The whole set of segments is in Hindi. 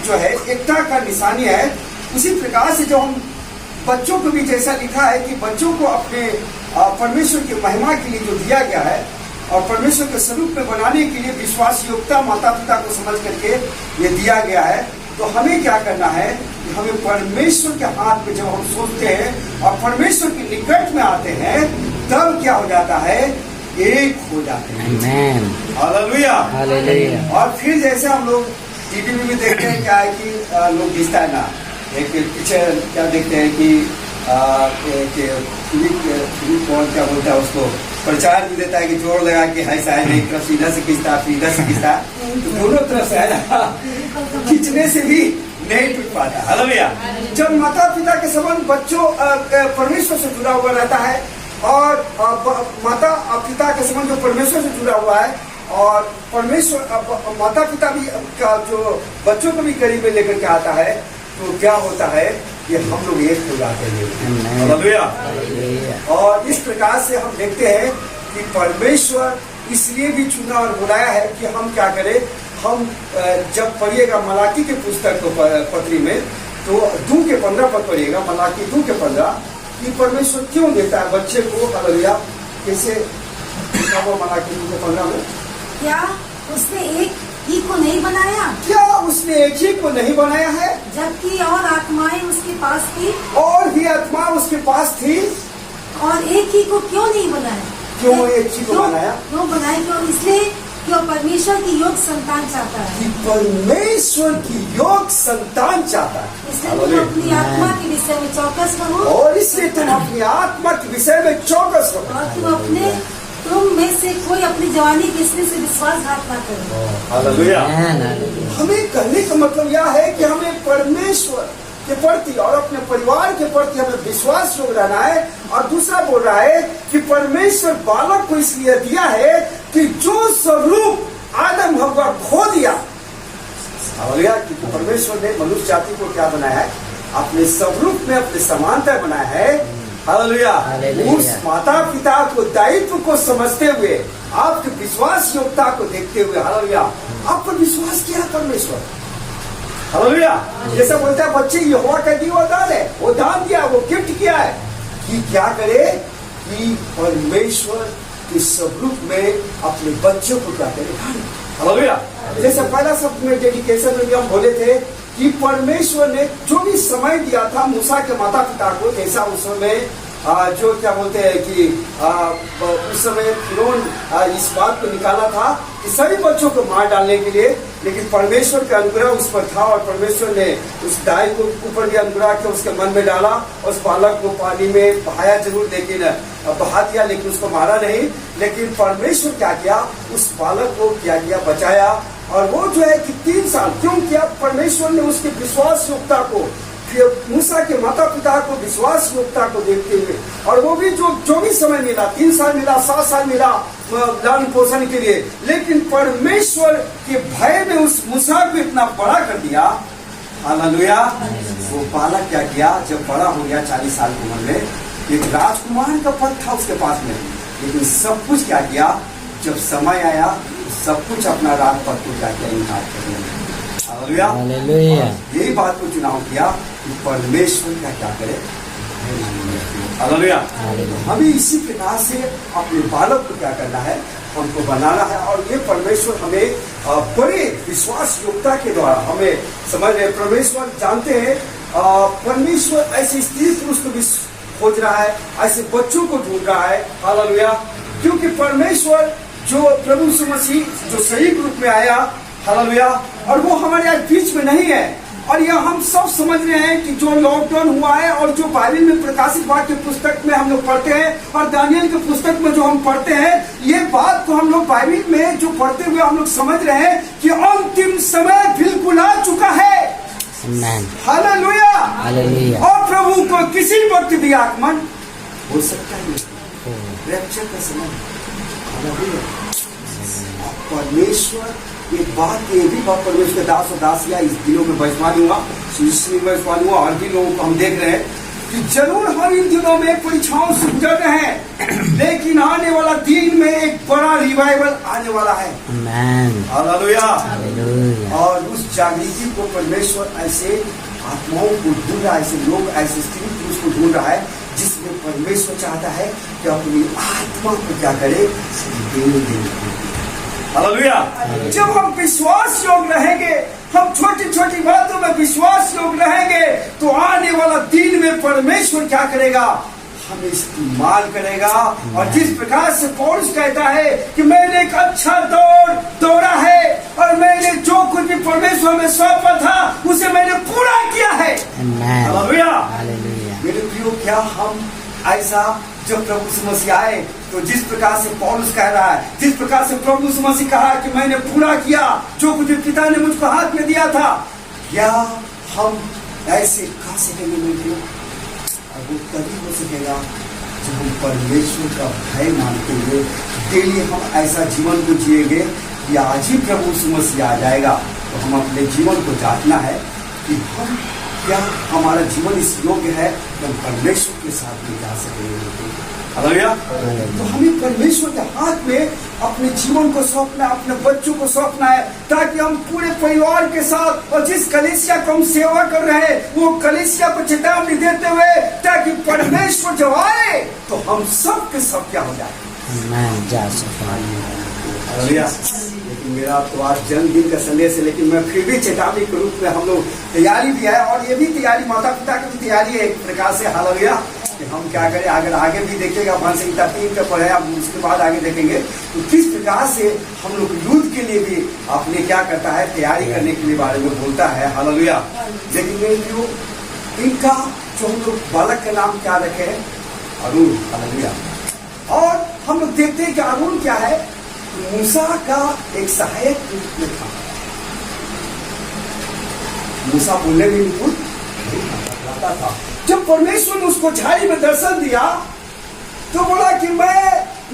जो है एकता का निशानी है। उसी प्रकार से जो हम बच्चों को भी जैसा लिखा है कि बच्चों को अपने परमेश्वर की महिमा के लिए जो दिया गया है और परमेश्वर के स्वरूप में बनाने के लिए विश्वास योग्यता माता पिता को समझ करके ये दिया गया है। तो हमें क्या करना है कि हमें परमेश्वर के हाथ में जब हम सोचते हैं और परमेश्वर के निकट में आते हैं तब क्या हो जाता है, एक हो जाते हैं। Hallelujah hallelujah. और फिर जैसे हम लोग टीवी में भी देखते हैं क्या है कि लोग दिखता है ना, एक पीछे क्या देखते हैं कि फिलिप कौन क्या बोलता है उसको प्रचार भी देता है कि जोर लगा के ऐसा है, एक तरफ सीधा से खींचता फिर इधर से खींचता, तो दोनों तरफ से है ना, खींचने से भी नहीं टूट पाता। हालेलुया। जब माता पिता के संबंध बच्चों परमेश्वर से जुड़ा हुआ रहता है और माता पिता के संबंध जो परमेश्वर से जुड़ा हुआ है और परमेश्वर माता पिता भी का जो बच्चों को भी करीब में लेकर के आता है, तो क्या होता है कि हम लोग एक हो जाते हैं। हालेलुया। और इस प्रकार से हम देखते हैं कि परमेश्वर इसलिए भी चुना और बुलाया है कि हम क्या करें। हम जब पढ़िएगा मलाकी के पुस्तक को पत्री में, तो 2 के 15 पद पढ़िएगा, मलाकी 2 के 15 कि परमेश्वर क्यों देता है बच्चे को। हालेलुया। कैसे लिखा हुआ मलाकी 2 के 15 में, क्या उसने एक ही को नहीं बनाया? क्या उसने एक ही को नहीं बनाया है? जबकि और आत्माएं उसके पास थी, और भी आत्मा उसके पास थी, और एक ही को क्यों नहीं बनाया? क्यों एक ही को बनाया? क्यों बनाया? क्यों? इसलिए क्यों परमेश्वर की योग संतान चाहता है। कि परमेश्वर की योग संतान चाहता है। इसलिए तुम अपनी आत्मा के विषय में चौकस रहो, और इसलिए तुम अपनी आत्मा के विषय में चौकस रहो, और तुम में से कोई अपनी जवानी किसने से विश्वासघात ना करे। हालेलुया। हमें कहने का मतलब यह है कि हमें परमेश्वर के प्रति और अपने परिवार के प्रति हमें विश्वास योग रहना है। और दूसरा बोल रहा है कि परमेश्वर बालक को इसलिए दिया है कि जो स्वरूप आदम हव्वा खो दिया। हालेलुया। क्योंकि परमेश्वर ने मनुष्य जाति को क्या बनाया है, अपने स्वरूप में अपने समानता बनाया है। हालेलुया। उस माता पिता को दायित्व को समझते हुए, आपके विश्वास योग्यता को देखते हुए, हालेलुया, आप पर विश्वास किया परमेश्वर। हालेलुया। जैसा बोलता है बच्चे यहोवा का दिया हुआ दान है, वो दान दिया, वो गिफ्ट किया है कि क्या करे कि परमेश्वर के स्वरूप में अपने बच्चों को क्या करे। हालेलुया। जैसे पहला शब्द में डेडिकेशन में भी हम बोले थे कि परमेश्वर ने जो भी समय दिया था मूसा के माता पिता को, जैसा उस समय जो क्या बोलते हैं कि उस समय फिरौन इस बात को निकाला था कि सभी बच्चों को मार डालने के लिए, लेकिन परमेश्वर का अनुग्रह उस पर था और परमेश्वर ने उस दाई को ऊपर भी अनुग्रह के उसके मन में डाला। उस बालक को पानी में बहाया जरूर, लेकिन बहा दिया, लेकिन उसको मारा नहीं। लेकिन परमेश्वर क्या किया, उस बालक को क्या किया, बचाया। और वो जो है कि 3 साल क्यों किया, परमेश्वर ने उसके विश्वास योग्यता को, मूसा के माता पिता को विश्वास योग्यता को देखते हुए, और वो भी जो भी समय मिला, 3 साल मिला, 7 साल मिला लालन पोषण के लिए, लेकिन परमेश्वर के भय में उस मूसा को इतना बड़ा कर दिया। हालेलुया। वो बालक क्या किया, जब बड़ा हो गया 40 साल की उम्र में, एक राजकुमार का पद था उसके पास में, लेकिन सब कुछ क्या किया, जब समय आया सब कुछ अपना राज पद को क्या किया, इनकार कर दिया। हालेलुया। यही बात को चुनाव किया कि परमेश्वर का क्या करे। हालेलुया। हमें इसी प्रकार से अपने बालक को क्या करना है, हमको बनाना है। और ये परमेश्वर हमें बड़े विश्वास योग्यता के द्वारा हमें समझ रहे। परमेश्वर जानते हैं, परमेश्वर ऐसे स्त्री पुरुष को भी खोज रहा है, ऐसे बच्चों को ढूंढ रहा है। हालेलुया। क्योंकि परमेश्वर जो प्रभु यीशु मसीह जो सही रूप में आया, हालेलुया, और वो हमारे आज बीच में नहीं है। और यह हम सब समझ रहे हैं कि जो लॉकडाउन हुआ है और जो बाइबल में प्रकाशित वाक्य पुस्तक में हम लोग पढ़ते हैं और दानियल के पुस्तक में जो हम पढ़ते हैं, ये बात को हम लोग बाइबल में जो पढ़ते हुए हम लोग समझ रहे हैं कि अंतिम समय बिल्कुल आ चुका है। हालेलुया। और प्रभु को किसी वक्त भी आगमन हो सकता है, रैप्चर का समय। परमेश्वर एक बात, ये भी बात परमेश्वर के दास और दासिया इस दिनों में बजवानी हुआ, और भी लोगों को हम देख रहे हैं कि जरूर हम इन दिनों में परीक्षाओं से गुजर रहे हैं, लेकिन आने वाला दिन में एक बड़ा रिवाइवल आने वाला है। हालेलुया। और उस जागृति को परमेश्वर ऐसे आत्माओं को ढूंढ रहा है, ऐसे लोग, ऐसे स्त्री पुरुष को ढूंढ रहा है जिसमें परमेश्वर चाहता है कि अपनी आत्मा को क्या करे, हालेलुया। जब हम विश्वास योग रहेंगे, हम छोटी छोटी बातों में विश्वास योग रहेंगे, तो आने वाला दिन में परमेश्वर क्या करेगा, हमें इस्तेमाल करेगा। और जिस प्रकार से पौलुस कहता है कि मैंने एक अच्छा दौड़ दौड़ा है और मैंने जो कुछ भी परमेश्वर में सौंपा था उसे मैंने पूरा किया है। हालेलुया। मेरे प्रियो, क्या हम ऐसा जब प्रभु यीशु मसीह आए तो जिस प्रकार से पौलुस कह रहा है, जिस प्रकार से प्रभु यीशु मसीह कहा कि मैंने पूरा किया जो कुछ पिता ने मुझको हाथ में दिया था, क्या हम ऐसे कह सकेंगे? मेरे और वो तभी हो सकेगा जब हम परमेश्वर का भय मानते हुए डेली हम ऐसा जीवन को जिएंगे कि आज ही प्रभु यीशु मसीह आ जाएगा तो हम अपने जीवन को जांचना है कि हम क्या हमारा जीवन इस योग्य है कि हम परमेश्वर के साथ में जा सकेंगे। हालेलुया। तो हमें परमेश्वर के हाथ में अपने जीवन को सौंपना है, अपने बच्चों को सौंपना है, ताकि हम पूरे परिवार के साथ और जिस कलीसिया को हम सेवा कर रहे हैं वो कलीसिया को चेतावनी देते हुए, ताकि परमेश्वर जब आए तो हम सब के सब क्या हो जाए, हालेलुया। लेकिन मेरा तो आज जन्मदिन का संदेश है, लेकिन मैं फिर भी चेतावनी के रूप में हम लोग तैयारी भी है, और ये भी तैयारी माता पिता की भी तैयारी है एक प्रकार से, हालेलुया, कि हम क्या करें। अगर आगे भी देखेगा वंश संहिता 3 का पढ़े, आप उसके बाद आगे देखेंगे तो किस प्रकार से हम लोग युद्ध के लिए भी अपने क्या करता है, तैयारी करने के लिए बारे में बोलता है, हालेलुया। लेकिन मेरे जो इनका जो हम लोग बालक का नाम क्या रखे, अरुण, हालेलुया। और हम लोग देखते हैं कि अरुण क्या है, मूसा का एक सहायक रूप में था। मूसा बोलने में निपुण था। जब परमेश्वर ने उसको झाड़ी में दर्शन दिया तो बोला कि मैं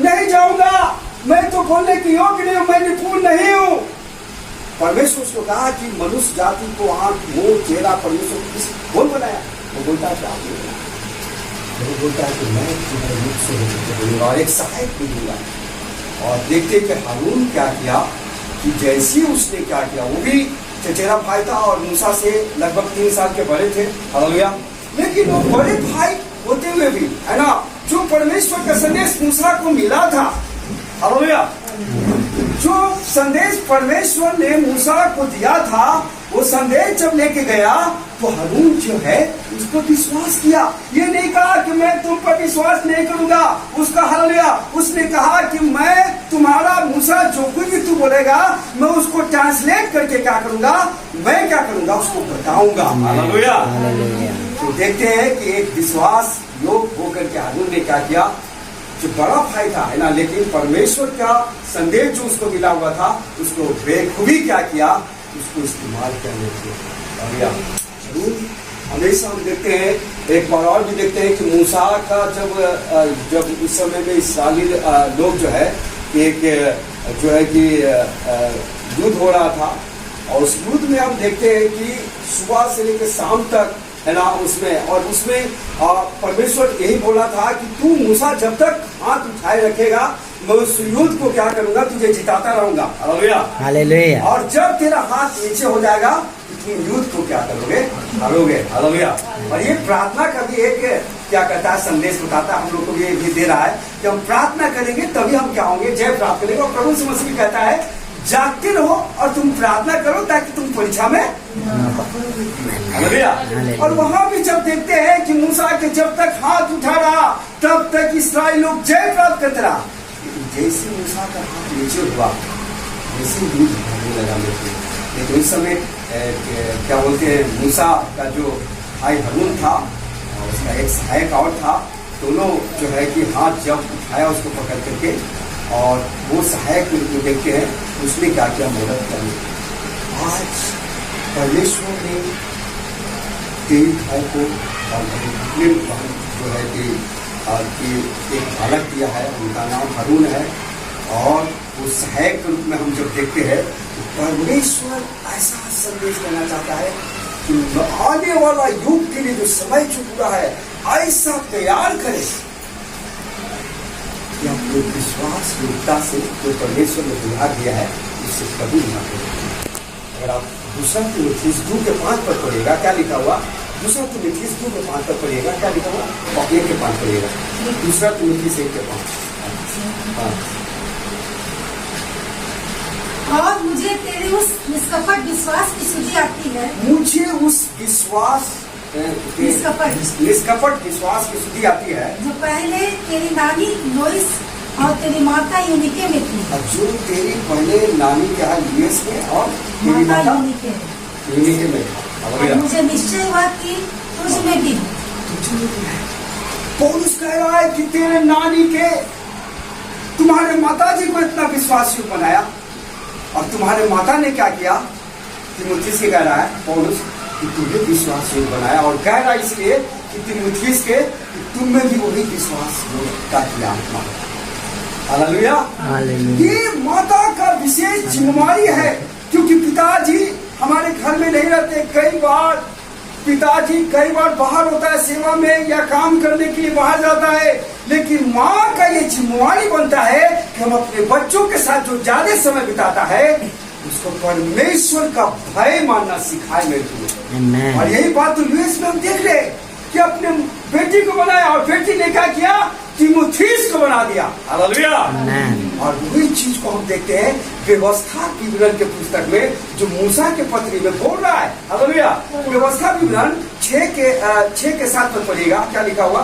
नहीं जाऊंगा, मैं तो बोलने की योग्य नहीं हूं, मैं निपुण नहीं हूं। परमेश्वर उसको कहा कि मनुष्य जाति को आंख, मुंह, चेहरा परमेश्वर किस कौन बनाया? वो बोलता है वो बोलता है कि मैं तुम्हारे मुख से बोलूंगा और एक सहायक भी दूंगा। और देखते कि हारून क्या किया कि जैसे उसने क्या किया, वो भी चचेरा भाई था और मूसा से लगभग 3 साल के बड़े थे, हालेलुया। लेकिन वो बड़े भाई होते हुए भी, है ना, जो परमेश्वर का संदेश मूसा को मिला था, हालेलुया, जो संदेश परमेश्वर ने मूसा को दिया था, वो संदेश जब लेके गया तो हारून जो है उसको विश्वास किया। ये नहीं कहा कि मैं तुम पर विश्वास नहीं करूंगा, उसका, हालेलुया, उसने कहा कि मैं तुम्हारा मूसा जो कुछ भी तू बोलेगा मैं उसको ट्रांसलेट करके क्या करूंगा, मैं क्या करूंगा उसको बताऊंगा, हालेलुया। तो देखते हैं कि एक विश्वास योग होकर के हारून ने क्या किया, जो बड़ा भाई था, है ना, लेकिन परमेश्वर का संदेश जो उसको मिला हुआ था उसको बेखूबी क्या किया, उसको इस्तेमाल करने के। हमेशा हम देखते हैं, एक बार और भी देखते हैं कि मूसा का जब उस समय में इस्राएली लोग जो है एक जो है कि युद्ध हो रहा था, और उस युद्ध में हम देखते हैं कि सुबह से लेकर शाम तक, है ना, उसमें परमेश्वर यही बोला था कि तू मूसा जब तक हाथ उठाए रखेगा मैं उस युद्ध को क्या करूंगा, तुझे जिताता रहूंगा, हालेलुया, हालेलुया। और जब तेरा हाथ नीचे हो जाएगा तुम युद्ध को क्या करोगे, हारोगे, हालेलुया। और ये प्रार्थना का भी एक क्या कहता है, संदेश बताता है, हम लोग को ये भी दे रहा है कि हम प्रार्थना करेंगे तभी हम क्या होंगे, जय प्राप्त करेंगे। और प्रभु यीशु मसीह कहता है जागते रहो और तुम प्रार्थना करो ताकि तुम परीक्षा में, हालेलुया। और वहां भी जब देखते हैं कि मूसा के जब तक हाथ उठा रहा तब तक इस्राएल लोग जय प्राप्त करते रहा, जैसे मूसा का हाथ नीचे हुआ वैसे युद्ध होने लगा। लेकिन उस समय क्या बोलते हैं, मूसा का जो भाई हारून था और उसका एक सहायक और था, दोनों जो है कि हाथ जब उठाया उसको पकड़ करके, और वो सहायक को देखते हैं उसने क्या किया, मदद करने। आज परमेश्वर ने तेरी भाई को और जो है कि एक बालक दिया है, उनका नाम हारून है, और वो सहायक के रूप में हम जब देखते हैं तो परमेश्वर ऐसा संदेश देना चाहता है कि आने वाला युग के लिए जो समय चुक रहा है ऐसा तैयार करे कि आपको विश्वास योग्यता से जो परमेश्वर ने उधार दिया है उससे कभी ना करें। अगर आप दूसरा तिमुथियुस 2:5 पर पढ़िएगा, क्या लिखा हुआ? दूसरा तिमुथियुस 2:5 पर पढ़िएगा, क्या लिखा हुआ? और 1:5 पढ़िएगा, दूसरा तिमुथियुस 1:5। और मुझे तेरे उस निष्कपट विश्वास की सुधि आती है। मुझे उस विश्वास निष्कपट विश्वास की सुधि आती है जो पहले तेरी नानी लोइस और तेरी माता यूनिके में थी। जो तेरी पहले नानी के यहाँ यूएस में और तेरी माता माता यूनिके में था। और मुझे निश्चय हुआ कि तुझ में भी पौलुस कह रहा है कि तेरे नानी के तुम्हारे माताजी को इतना विश्वासी बनाया और तुम्हारे माता ने क्या किया? तिमुथियुस के कह रहा है पौलुस कि तुझे विश्वास योग बनाया, और कह रहा है इसलिए कि तिमुथियुस के तुम में भी वही विश्वास योग्यता की आत्मा है। हालेलुया। ये माता का विशेष जिम्मेवारी है, क्योंकि पिताजी हमारे घर में नहीं रहते। पिताजी कई बार बाहर होता है सेवा में या काम करने के लिए बाहर जाता है, लेकिन माँ का ये जिम्मेवारी बनता है कि हम अपने बच्चों के साथ जो ज्यादा समय बिताता है उसको परमेश्वर का भय मानना सिखाए मेरे को। और यही बात तो यूएस में हम देख रहे हैं कि अपने बेटी को बनाया और बेटी ने क्या किया? तिमुथियुस को बना दिया। हालेलुया। और वही चीज को हम देखते हैं व्यवस्था विवरण के पुस्तक में, जो मूसा के पत्री में बोल रहा है। हालेलुया। व्यवस्था विवरण 6:7 पर पढ़िएगा, क्या लिखा हुआ?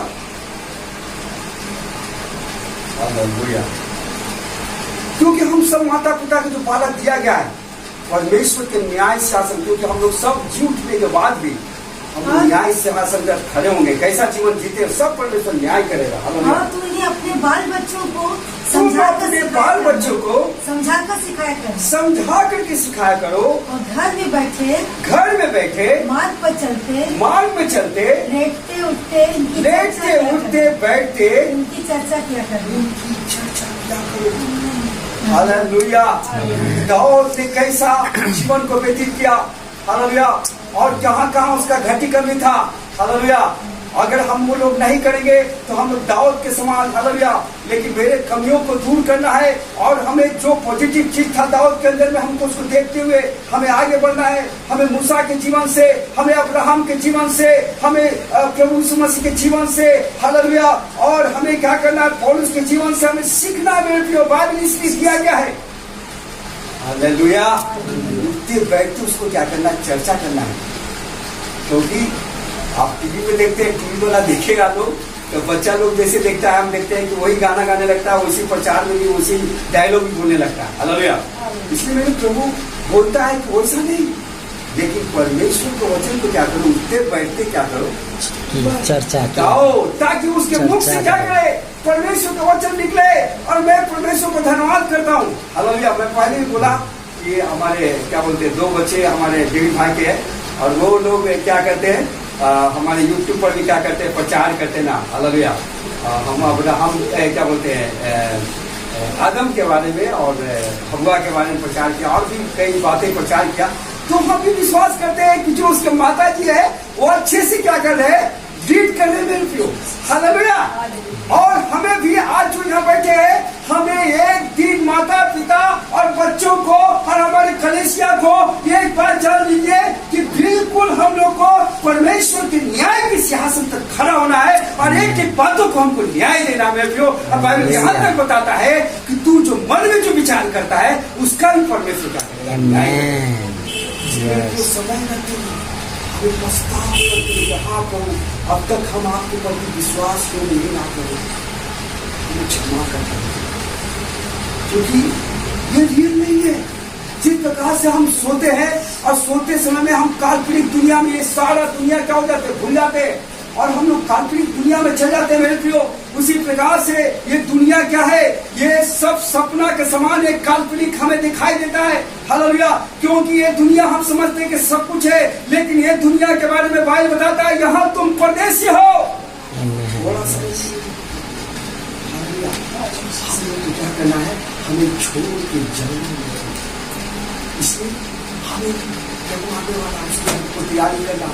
हालेलुया। क्योंकि हम सब माता पिता को जो बालक दिया गया है परमेश्वर के न्याय शासन, क्योंकि हम लोग सब जी उठने के बाद भी हम लोग न्याय सिंहासन पर खड़े होंगे। कैसा जीवन जीते सब परमेश्वर न्याय करेगा। और तू इन्हें अपने बाल बच्चों को समझा कर समझा करके सिखाया करो। और घर में बैठे मार्ग पर चलते लेटते उठते बैठते उनकी चर्चा किया करो। हालेलुया। दाऊद ने कैसा जीवन को व्यतीत किया? हालेलुया। और कहाँ कहाँ उसका घटी कमी था? हालेलुया। अगर हम वो लोग नहीं करेंगे तो हम लोग दाऊद के समान। हालेलुया। लेकिन मेरे कमियों को दूर करना है और हमें जो पॉजिटिव चीज था दाऊद के अंदर में हमको उसको देखते हुए हमें आगे बढ़ना है। हमें मूसा के जीवन से, हमें अब्राहम के जीवन से, हमें प्रभु यीशु मसीह के जीवन से, हालेलुया, और हमें क्या करना है? पौलुस के जीवन से हमें सीखना है। मेरे प्रिय, बाइबल इसलिए दिया गया है। हालेलुया। उठते बैठते उसको क्या करना? चर्चा करना है। क्योंकि आप टीवी में देखते हैं, टीवी वाला देखेगा तो बच्चा लोग जैसे देखता है, हम देखते हैं कि वही गाना गाने लगता है, उसी प्रचार में भी उसी डायलॉग भी बोलने लगता है। हालेलुया। इसलिए मेरे प्रभु बोलता है कि वैसा नहीं, लेकिन परमेश्वर के वचन को क्या करो? उठते बैठते क्या करो? चर्चा करो, ताकि उसके मुख से क्या करे? परमेश्वर का वचन निकले। और मैं परमेश्वर को धन्यवाद करता हूँ। हालेलुया। मैं पहले भी बोला कि हमारे क्या बोलते हैं, 2 बच्चे हमारे डेविड भाई के हैं, और वो लोग क्या करते हैं, हमारे YouTube पर भी क्या करते हैं? प्रचार करते हैं ना। हालेलुया। हम क्या बोलते हैं, आदम के बारे में और हव्वा के बारे में प्रचार किया, और भी कई बातें प्रचार किया। तो हम भी विश्वास करते हैं कि जो उसके माता जी है वो अच्छे से क्या कर रहे हैं? लीड कर रहे हैं। हालेलुया। और हमें भी आज जो यहाँ बैठे हैं, हमें एक दिन माता पिता और बच्चों को और हमारे कलीसिया को एक बार जान लीजिए कि बिल्कुल हम लोग को परमेश्वर के न्याय के सिंहासन तक खड़ा होना है, और एक एक बातों को हमको न्याय देना है। बाइबल यहाँ तक बताता है कि तू जो मन में जो विचार करता है उसका भी परमेश्वर क्या करेगा? न्याय। समय यहाँ पर अब तक हम आपके प्रति विश्वास को नहीं ना करें, क्षमा करते हैं, क्योंकि ये रियल नहीं है। जिस प्रकार से हम सोते हैं और सोते समय में हम काल्पनिक दुनिया में, ये सारा दुनिया क्या हो जाते, भूल जाते हैं, और हम लोग काल्पनिक दुनिया में चल जाते हैं। मेरे प्रियो, उसी प्रकार से ये दुनिया क्या है? ये सब सपना के समान एक काल्पनिक हमें दिखाई देता है। हालेलुया। क्योंकि ये दुनिया हम समझते हैं कि सब कुछ है, लेकिन ये दुनिया के बारे में बाइबल बताता है यहाँ तुम परदेसी हो। थोड़ा सा क्या करना है? हमें छोड़ के जाना। इसलिए हमें आगे वाला तैयारी करना।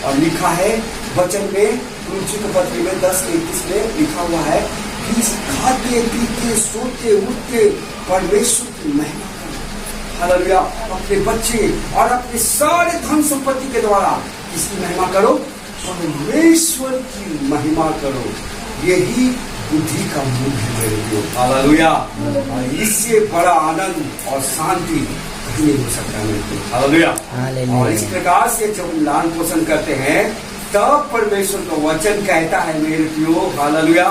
और लिखा है वचन में, कुलुसी के पत्र में 10:21 में लिखा हुआ है कि खाते पीते सोते उठते परमेश्वर की महिमा करो। हालेलुया। अपने बच्चे और अपने सारे धन संपत्ति के द्वारा किसकी महिमा करो? परमेश्वर की महिमा करो। यही बुद्धि का मूल है मेरे लिए। हालेलुया। इससे बड़ा आनंद और शांति कहीं नहीं हो सकता मेरे लिए। हालेलुया। और इस प्रकार से जब हम लालन पोषण करते हैं तब परमेश्वर का वचन कहता है मेरे प्रियो, हालेलुया।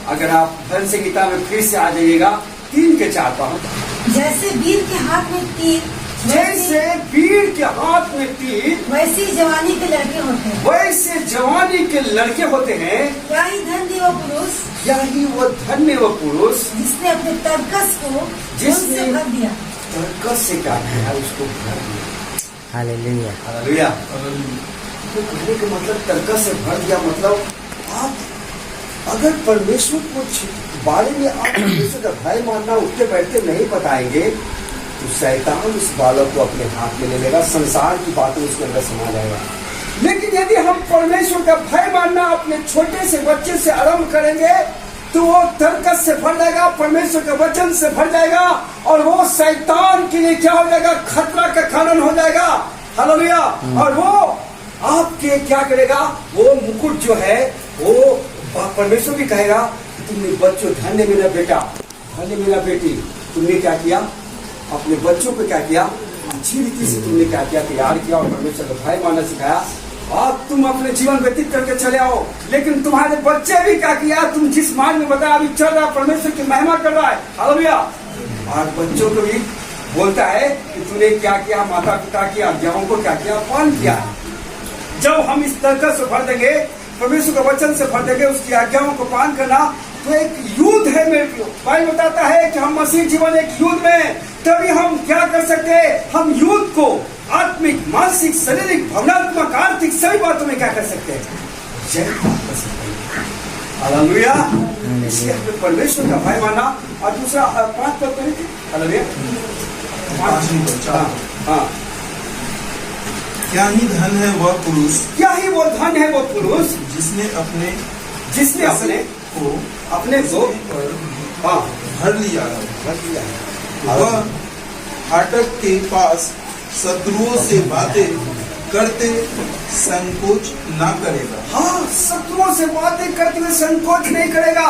अगर आप भजन संहिता में फिर से आ जाइएगा 3:4 पर, जैसे वीर के हाथ में तीर, जैसे वीर के हाथ में तीर, वैसे जवानी के लड़के होते हैं। वैसे जवानी के लड़के होते हैं। यही धन्य वो पुरुष, यही वो धन्य वो पुरुष जिसने अपने तर्कस को जिससे भर दिया। तर्कस से क्या किया? उसको भर दिया। हालेलुया। हालेलुया। तो कहने का मतलब तर्कस से भर दिया, मतलब आप अगर परमेश्वर को बारे में आप परमेश्वर का भय मानना उठते बैठते नहीं बताएंगे तो शैतान उस बालक को अपने हाथ में ले लेगा, संसार की बातें उसके अंदर समा जाएगा। लेकिन यदि हम परमेश्वर का भय मानना अपने छोटे से बच्चे से आरंभ करेंगे तो वो तर्कस से भर जाएगा, परमेश्वर के वचन से भर जाएगा और वो शैतान के लिए क्या हो जाएगा? खतरा का कारण हो जाएगा। हालेलुया। और वो आपके क्या करेगा? वो मुकुट जो है वो परमेश्वर भी कहेगा तुमने बच्चों, धन्य मेरा बेटा, धन्य मेरा बेटी, तुमने क्या किया? अपने बच्चों को क्या किया? अच्छी रीति से तुमने क्या किया? तैयार किया और परमेश्वर का भय मानना सिखाया। अब तुम अपने जीवन व्यतीत करके चले आओ। लेकिन तुम्हारे बच्चे भी क्या किया? तुम जिस मार्ग में बताया अभी चल रहा, परमेश्वर की महिमा कर रहा है। हालेलुया। और बच्चों को भी बोलता है कि तूने क्या किया? माता पिता की आज्ञाओं को क्या किया? पालन किया। जब हम इस तर्कस से भर देंगे, परमेश्वर के वचन से भर देंगे, उसकी आज्ञाओं को पालन करना, तो एक युद्ध है मेरे प्रियो। बाइबल बताता है कि हम मसीह जीवन एक युद्ध में, तभी हम क्या कर सकते हैं? हम युद्ध को आत्मिक, मानसिक, शारीरिक, भावनात्मक, आर्थिक सभी बातों में क्या कर सकते हैं? जय प्राप्त कर सकते हैं। हालेलुया। इसलिए हमें परमेश्वर का भय माना। और दूसरा 5 पद में हालेलुया। हाँ, क्या ही धन है वह पुरुष, क्या ही वो धन है वो पुरुष जिसने अपने को हाँ भर लिया है। भर दिया है। वह फाटक के पास शत्रुओं से बातें करते संकोच ना करेगा। हाँ, शत्रुओं से बातें करते हुए संकोच नहीं करेगा।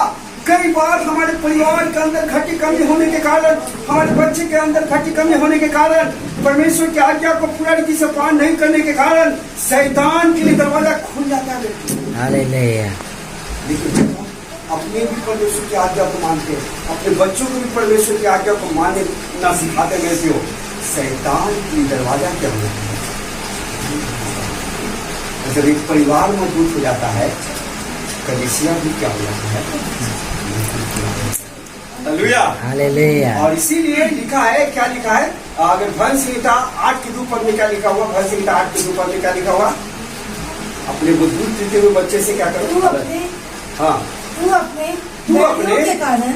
कई बार हमारे परिवार के अंदर घटी कमी होने के कारण, हमारे बच्चे के अंदर घटी कमी होने के कारण, परमेश्वर की आज्ञा को पूरा रीति से पालन नहीं करने के कारण शैतान के लिए दरवाजा खुल जाता है। हालेलुया। लेकिन जब हम अपने भी परमेश्वर की आज्ञा को मानते हैं, अपने बच्चों को भी परमेश्वर की आज्ञा को मानने ना सिखाते मेरे हो, शैतान की दरवाजा क्या हो जाता है? जब एक परिवार मजबूत हो जाता है, कलीसिया भी क्या हो जाता है? हालेलुया। हालेलुया। और इसीलिए लिखा है, क्या लिखा है? अगर भजन संहिता 8:2 पद में क्या लिखा हुआ? भजन संहिता 8:2 पद में क्या लिखा हुआ? अपने बुद्धि देते हुए बच्चे से क्या करो? तू अपने बेटियों के कारण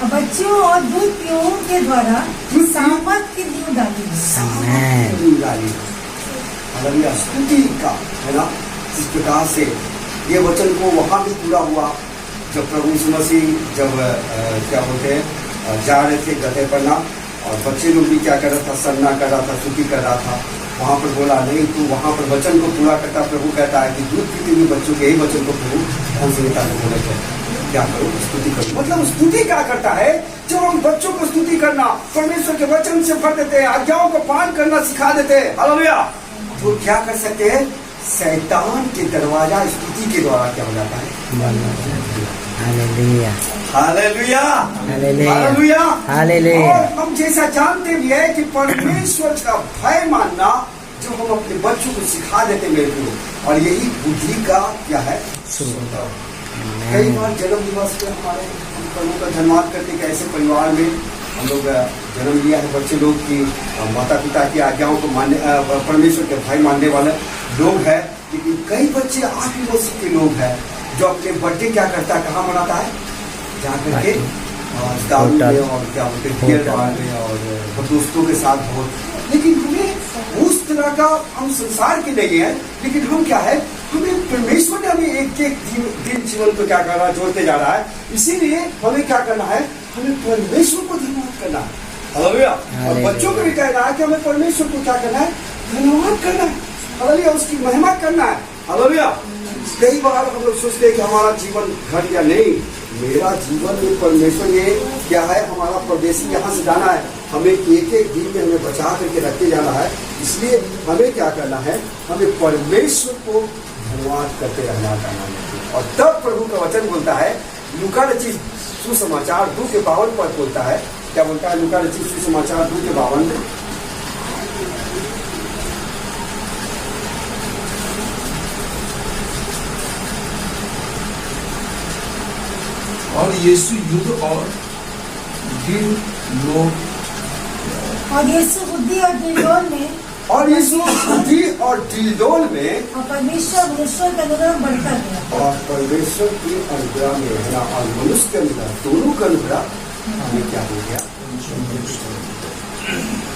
बच्चों और दूध पियों के द्वारा सामर्थ की नींव डाली। हालेलुया। स्तुति का है ना, इस प्रकार से ये वचन को वहां भी पूरा हुआ जब प्रभु यीशु मसीह जब क्या बोलते हैं जा रहे थे गधे पर ना, और बच्चे लोग भी क्या कर रहा था? सन्ना कर रहा था, स्तुति कर रहा था। वहां पर बोला नहीं, तू वहां पर वचन को पूरा करता। प्रभु कहता है कि दूध पीते हुए बच्चों के ही वचन को प्रभु संहिता में बोले थे क्या करो? स्तुति करो। मतलब स्तुति क्या करता है? जब हम बच्चों को स्तुति करना, परमेश्वर के वचन से भर देते हैं, आज्ञाओं को पालन करना सिखा देते हैं, हालेलुया, तो क्या कर सकते हैं? शैतान के दरवाजा स्तुति के द्वारा क्या हो जाता है? हालेलुया। हालेलुया। हालेलुया। हालेलुया। और हम जैसा जानते भी है कि परमेश्वर का भय मानना जो हम अपने बच्चों को सिखा देते मेरे को, और यही बुद्धि का क्या है? कई बार जन्म दिवस पे हमारे प्रभु का धन्यवाद करते कि ऐसे परिवार में हम लोग जन्म लिया है बच्चे लोग की माता पिता की आज्ञाओं को मानने, परमेश्वर के भय मानने वाले लोग हैं। लेकिन कई बच्चे आत्मवश के लोग हैं जो अपने बर्थडे क्या करता है? कहाँ मनाता है? जा करके दारू में और क्या बोलते हैं बियर बार में और दोस्तों के साथ बहुत लेकिन हमें उस तरह का हम संसार के नहीं है, लेकिन हम क्या है, हमें परमेश्वर ने हमें एक एक दिन जीवन को क्या कर रहा है, जोड़ते जा रहा है। इसीलिए हमें क्या करना है, हमें परमेश्वर को धन्यवाद करना है। हालेलुया। और बच्चों को भी कहना है कि हमें परमेश्वर को क्या करना है, धन्यवाद करना है। हालेलुया, उसकी महिमा करना है। हालेलुया। कई बार हम लोग सोचते हैं कि हमारा जीवन घट गया, नहीं, मेरा जीवन में परमेश्वर ये क्या है, हमारा परदेशी यहाँ से जाना है, हमें एक एक दिन में हमें बचा करके रखते जाना है। इसलिए हमें क्या करना है, हमें परमेश्वर को धन्यवाद करते रहना है। और तब प्रभु का वचन बोलता है, लूका रचित सुसमाचार 2:52 पर बोलता है, क्या बोलता है, लूका रचित सुसमाचार 2:52 में, और यीशु युद्ध और गिल लोग और यीशु बुद्धि और दिलडोल में और यीशु बुद्धि और दिलडोल में और परमेश्वर मनुष्यों का अनुग्रह बढ़ता गया। और परमेश्वर के अनुग्रह में है ना, और मनुष्य के अनुग्रह, दोनों का अनुग्रह हमें क्या हो गया।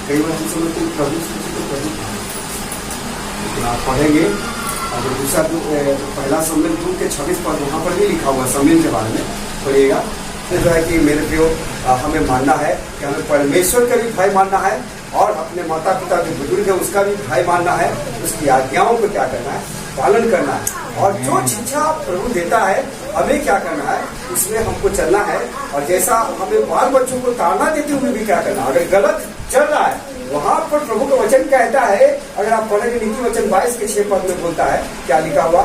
कई बार हम समझते हैं प्रभु तो प्रभु, लेकिन आप पढ़ेंगे और दूसरा पहला सम्मेलन 2:26 पर वहाँ पर भी लिखा हुआ सम्मेलन के बारे में पढ़िएगा। फिर जो है कि मेरे प्रियो, हमें मानना है कि हमें परमेश्वर का भी भाई मानना है, और अपने माता पिता जो बुजुर्ग है उसका भी भाई मानना है, उसकी आज्ञाओं को क्या करना है, पालन करना है। और जो शिक्षा प्रभु देता है हमें क्या करना है, उसमें हमको चलना है। और जैसा हमें बाल बच्चों को ताड़ना देते हुए भी क्या करना, अगर गलत चल रहा है वहां पर प्रभु का वचन कहता है, अगर आप पढ़ेंगे नीति वचन 22:6 पद में बोलता है, क्या लिखा हुआ,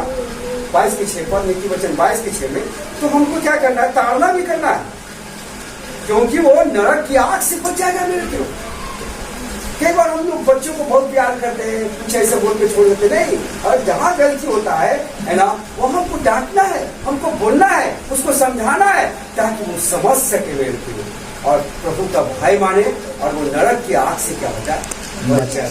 22:6 पद, नीति वचन 22:6 में, तो हमको क्या करना है, ताड़ना भी करना है, क्योंकि वो नरक की आग से बच जाएगा। मेरे क्यों कई बार हम लोग बच्चों को बहुत प्यार करते हैं, कुछ ऐसे बोल के छोड़ देते, नहीं, और जहाँ गलती होता है ना, वो हमको डांटना है, हमको बोलना है, उसको समझाना है, ताकि वो समझ सके मेरे प्रियो, और प्रभु का भाई माने, और वो नरक की आग से क्या हो जाए, बच जाए।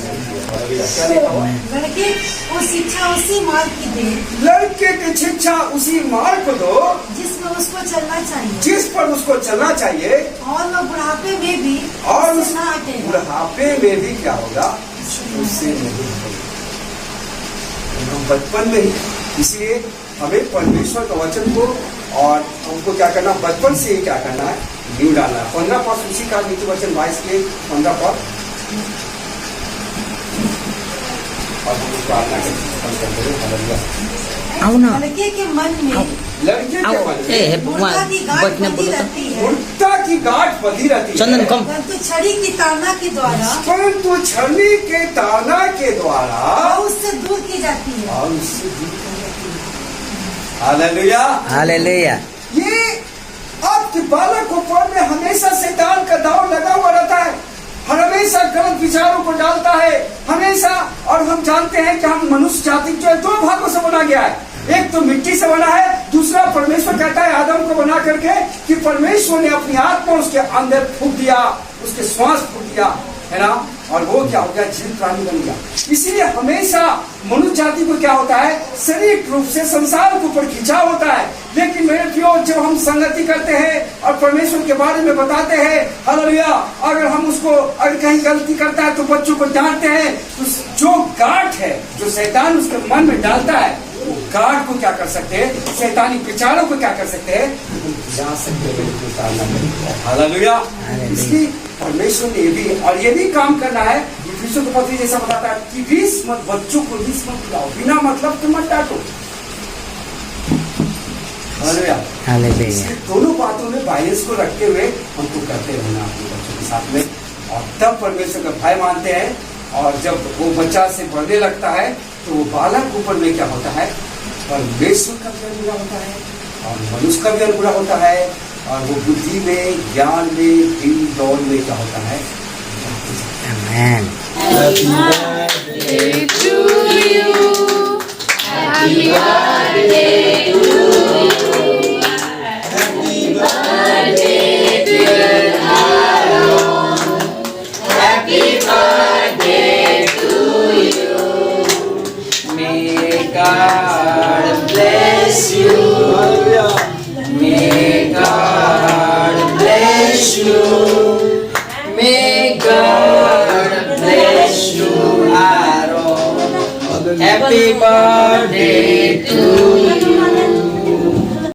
लड़के को शिक्षा उसी मार्ग की दे, लड़के की शिक्षा उसी मार्ग को दो जिसमें उसको चलना चाहिए, जिस पर उसको चलना चाहिए, और वो बुढ़ापे में भी और उससे ना हटेगा। बुढ़ापे में भी क्या होगा, उससे नहीं होगा, हम बचपन में ही। इसलिए हमें परमेश्वर का वचन को, और हमको क्या करना, बचपन से ही क्या करना है, नींव डालना है। 15 पद उसी का, नीति वचन 22 के 15 पद, और हम उसको आज्ञा అవునా लड़के के मन में लड़के के मन में मूर्खता की गांठ बंधी रहती है, मूर्खता की गांठ बंधी रहती है, चंदन कम परंतु छड़ी की ताड़ना के द्वारा, परंतु छड़ी के ताड़ना के द्वारा वो उससे दूर की जाती है। और उससे दूर कर जाती है। हालेलुया। हालेलुया। ये आपके बालक को पर में हमेशा शैतान का दाव लगा हुआ रहता है, हमेशा गलत विचारों को डालता है हमेशा। और हम जानते हैं कि हम मनुष्य जाति जो है 2 भागों से बना गया है, एक तो मिट्टी से बना है, दूसरा परमेश्वर कहता है आदम को बना करके कि परमेश्वर ने अपनी आत्मा उसके अंदर फूंक दिया, उसके श्वास फूंक दिया, है ना, और वो क्या हो गया, जीव प्राणी बन गया। इसीलिए हमेशा मनुष्य जाति को क्या होता है, शारीरिक रूप से संसार के ऊपर खिंचाव होता है। लेकिन मेरे प्रियो, जब हम संगति करते हैं और परमेश्वर के बारे में बताते हैं, हालेलुया, अगर हम उसको अगर कहीं गलती करता है तो बच्चों को डांटते हैं, तो जो गांठ है, जो शैतान उसके मन में डालता है, वो गांठ को क्या कर सकते हैं, शैतानी विचारों को क्या कर सकते हैं, जा सकते हैं। हालेलुया। इसलिए परमेश्वर ने ये भी काम करना है। यीशु को पत्री जैसा बताता है कि रीस मत, बच्चों को रीस मत दिलाओ, बिना मतलब तुम मत डांटो। हालेलुया। दोनों बातों में बायस को रखते हुए हमको करते रहना अपने बच्चों के साथ में, और तब परमेश्वर का भाई मानते हैं। और जब वो बच्चा से बढ़ने लगता है तो वो बालक ऊपर में क्या होता है, परमेश्वर का भी अनुग्रह होता है और मनुष्य का भी अनुग्रह होता है, और वो बुद्धि में, ज्ञान में, दिल दौड़ में क्या होता है। आमेन। Happy birthday to you. Happy birthday to you. Happy birthday dear Aaron. Happy birthday to you. May God bless you. May God bless you. May God bless Happy birthday